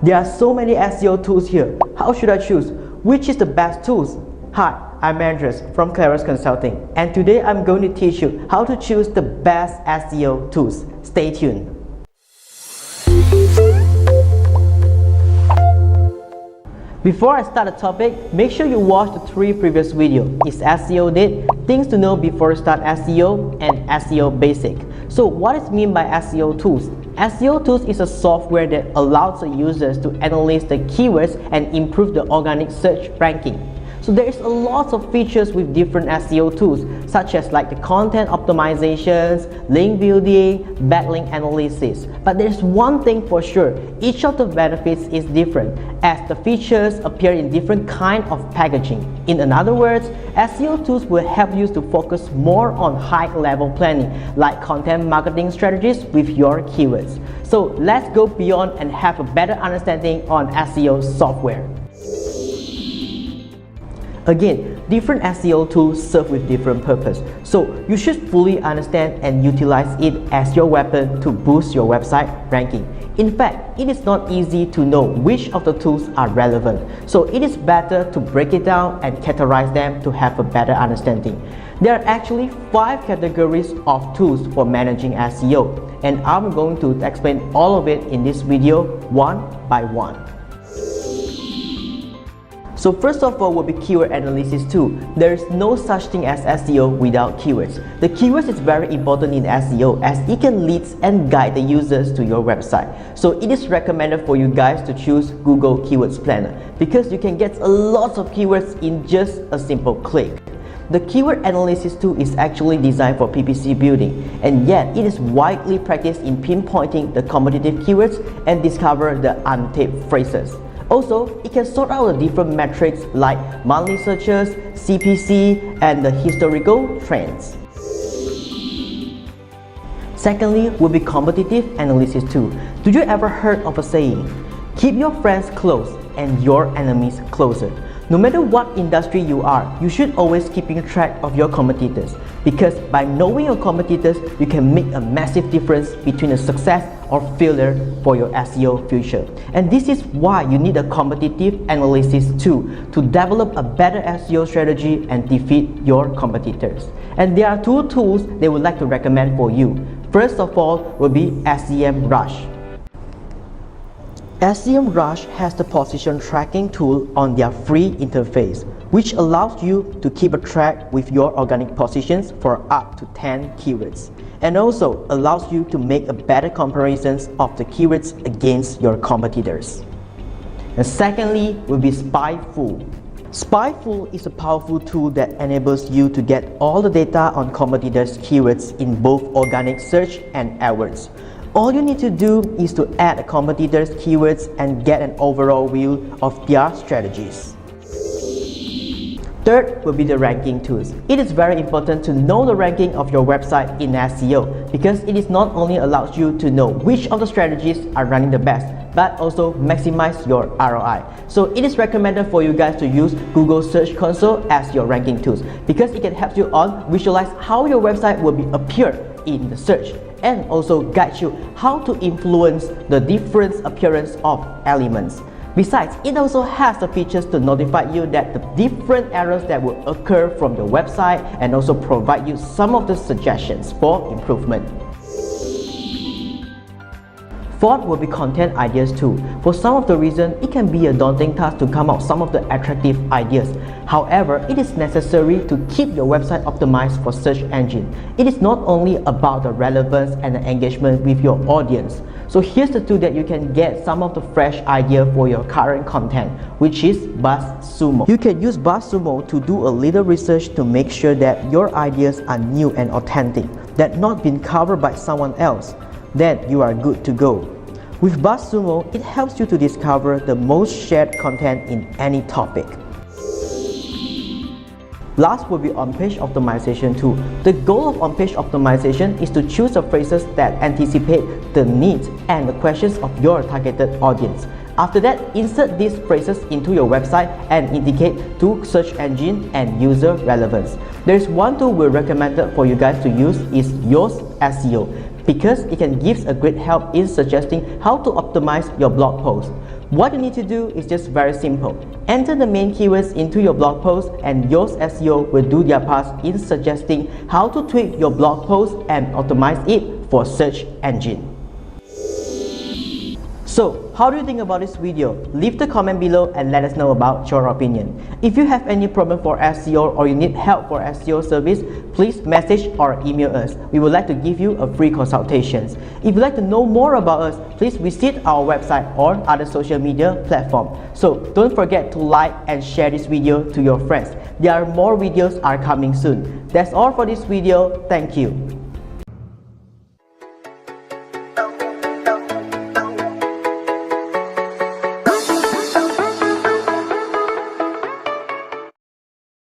There are so many SEO tools here. How should I choose? Which is the best tools? Hi, I'm Andres from Claris Consulting, and today I'm going to teach you how to choose the best SEO tools. Stay tuned. Before I start the topic, make sure you watch the 3 previous videos. Is SEO dead? Things to know before you start SEO, and SEO basic. So what is mean by SEO tools? SEO tools is a software that allows the users to analyze the keywords and improve the organic search ranking. So there is a lot of features with different SEO tools, such as like the content optimizations, link building, backlink analysis. But there's one thing for sure, each of the benefits is different, as the features appear in different kind of packaging. In other words, SEO tools will help you to focus more on high-level planning, like content marketing strategies with your keywords. So let's go beyond and have a better understanding on SEO software. Again, different SEO tools serve with different purpose, so you should fully understand and utilize it as your weapon to boost your website ranking. In fact, it is not easy to know which of the tools are relevant, so it is better to break it down and categorize them to have a better understanding. There are actually 5 categories of tools for managing SEO, and I'm going to explain all of it in this video one by one. So first of all will be keyword analysis tool. There is no such thing as SEO without keywords. The keywords is very important in SEO as it can lead and guide the users to your website. So it is recommended for you guys to choose Google Keywords Planner because you can get a lot of keywords in just a simple click. The keyword analysis tool is actually designed for PPC building, and yet it is widely practiced in pinpointing the competitive keywords and discover the untapped phrases. Also, it can sort out the different metrics like monthly searches, CPC, and the historical trends. Secondly will be competitive analysis tool. Do you ever heard of a saying, keep your friends close and your enemies closer? No matter what industry you are, you should always keeping track of your competitors, because by knowing your competitors, you can make a massive difference between a success or failure for your SEO future. And this is why you need a competitive analysis tool to develop a better SEO strategy and defeat your competitors. And there are 2 tools they would like to recommend for you. First of all will be SEMrush. SEMrush has the position tracking tool on their free interface, which allows you to keep a track with your organic positions for up to 10 keywords, and also allows you to make a better comparisons of the keywords against your competitors. And secondly will be Spyful. Spyful is a powerful tool that enables you to get all the data on competitors' keywords in both organic search and AdWords. All you need to do is to add a competitor's keywords and get an overall view of their strategies. Third will be the ranking tools. It is very important to know the ranking of your website in SEO because it is not only allows you to know which of the strategies are running the best, but also maximize your ROI. So it is recommended for you guys to use Google Search Console as your ranking tools because it can help you on visualize how your website will appear in the search, and also guide you how to influence the different appearance of elements. Besides, it also has the features to notify you that the different errors that will occur from your website and also provide you some of the suggestions for improvement. Fourth will be content ideas tool. For some of the reason, it can be a daunting task to come up with some of the attractive ideas. However, it is necessary to keep your website optimized for search engine. It is not only about the relevance and the engagement with your audience. So here's the tool that you can get some of the fresh idea for your current content, which is BuzzSumo. You can use BuzzSumo to do a little research to make sure that your ideas are new and authentic, that not been covered by someone else. Then you are good to go. With BuzzSumo, it helps you to discover the most shared content in any topic. Last will be Onpage Optimization tool. The goal of Onpage Optimization is to choose the phrases that anticipate the needs and the questions of your targeted audience. After that, insert these phrases into your website and indicate to search engine and user relevance. There is one tool we recommended for you guys to use is Yoast SEO, because it can give a great help in suggesting how to optimize your blog post. What you need to do is just very simple. Enter the main keywords into your blog post and Yoast SEO will do their part in suggesting how to tweak your blog post and optimize it for search engine. So, how do you think about this video? Leave the comment below and let us know about your opinion. If you have any problem for SEO or you need help for SEO service, please message or email us. We would like to give you a free consultation. If you'd like to know more about us, please visit our website or other social media platform. So, don't forget to like and share this video to your friends. There are more videos are coming soon. That's all for this video. Thank you.